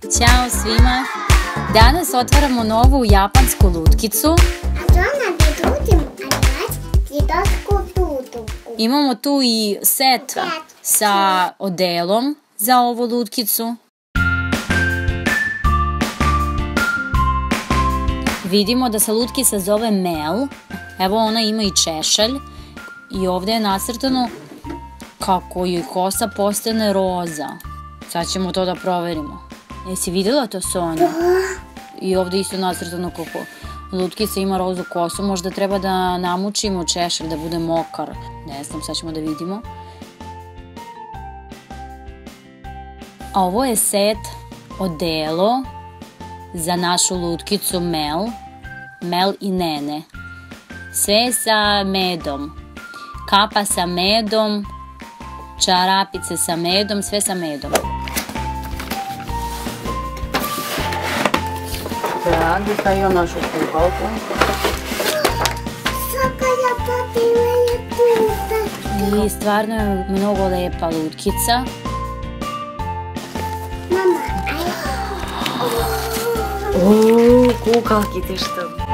Ćao svima! Danas otvaramo novu japansku lutkicu. Imamo tu i set sa odelom za ovu lutkicu. Vidimo da se lutkica zove Mel. Evo ona ima i češalj. I ovdje je nacrtano kako joj kosa postane roza. Sad ćemo to da proverimo. Jesi vidjela to, Sonja? I ovdje isto nacrtano kako lutkica ima rozu kosu. Možda treba da namučimo češalj da bude mokar. Ne znam, sad ćemo da vidimo. A ovo je set odelo za našu lutkicu Mel. Mel i Nene. Sve sa medom. Kapa sa medom, čarapice sa medom, sve sa medom. Da, gdje je našu kubalku. I stvarno je mnogo lepa lutkica. Kukalki ti što?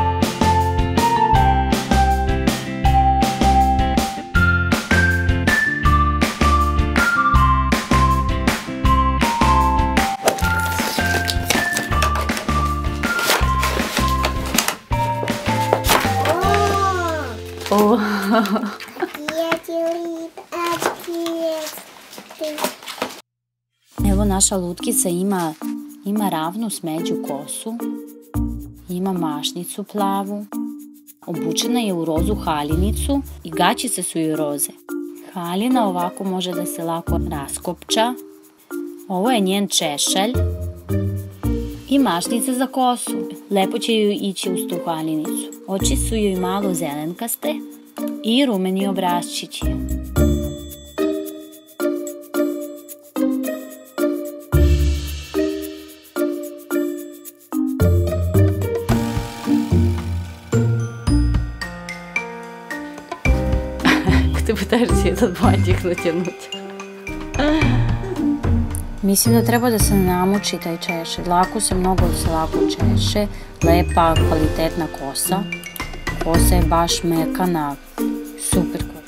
Evo naša lutkica ima ravnu smeđu kosu, ima mašnicu plavu, obučena je u rozu haljinicu i gaćice su joj roze. Haljina ovako može da se lako raskopča. Ovo je njen češalj i mašnica za kosu. Lepo će joj ići uz tu haljinicu. Oči su joj malo zelenkaste i rumeni obrazčići. Ты пытаешься этот бантик натянуть. Mislim da treba da se namuči taj češalj. Mnogo se lako češe. Lepa, kvalitetna kosa. Kosa je baš mekana. Super kosa.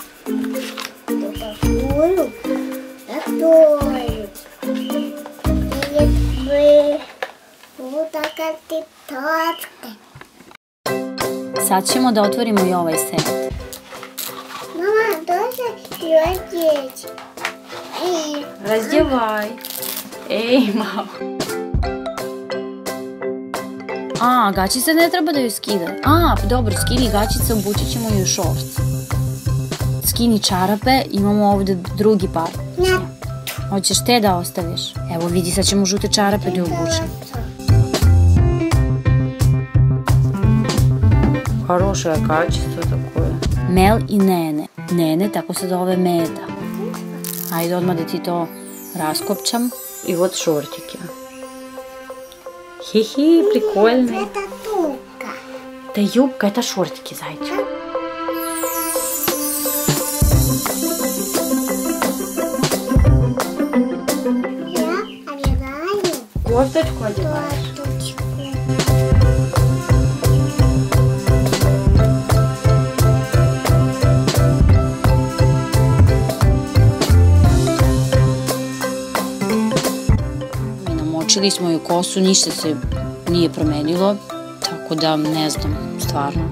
Sad ćemo da otvorimo i ovaj set. Mama, dođe ti odjeći. Razdjevaj. Ej, malo. Gaćice ne treba da ju skida. Dobro, skini gaćice, obući ćemo ju šorc. Skini čarape, imamo ovdje drugi par. Hoćeš te da ostaviš? Evo vidi, sad ćemo žute čarape da obučemo. Хорошая качество такое. Mel i Nene. Nene, tako se zove Meda. Ajde odmah da ti to raskopčam. I вот шортики. Хи-хи, прикольные. Это юбка. Это юбка, это шортики, зайчик. Я одеваю Кофточку одеваешь? кофточку. Namočili smo ju kosu, ništa se nije promenilo, tako da ne znam, stvarno.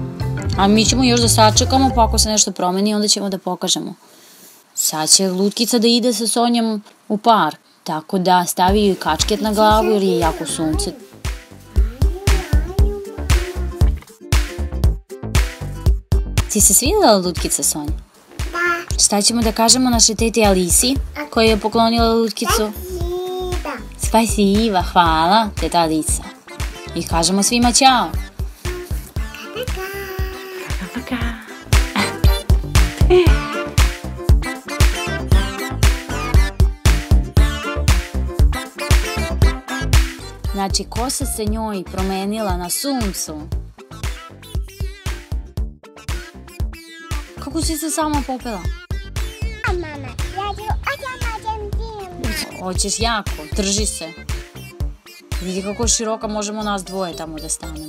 A mi ćemo još da sačekamo, pa ako se nešto promeni, onda ćemo da pokažemo. Sad će lutkica da ide sa Sonjom u park, tako da stavi joj kačket na glavu jer je jako sunce. Ti se svidjela lutkica, Sonja? Da. Šta ćemo da kažemo našoj teti Alisi, koja je poklonila lutkicu? Spasiba, hvala, teta Alisa. I kažemo svima ćao. Paka. Znači, kosa se njoj promenila na suncu. Kako si se sama popela? Mama, ja ću odmah. Hoćeš jako, drži se. Vidi kako je široka, možemo nas dvoje tamo da stanemo.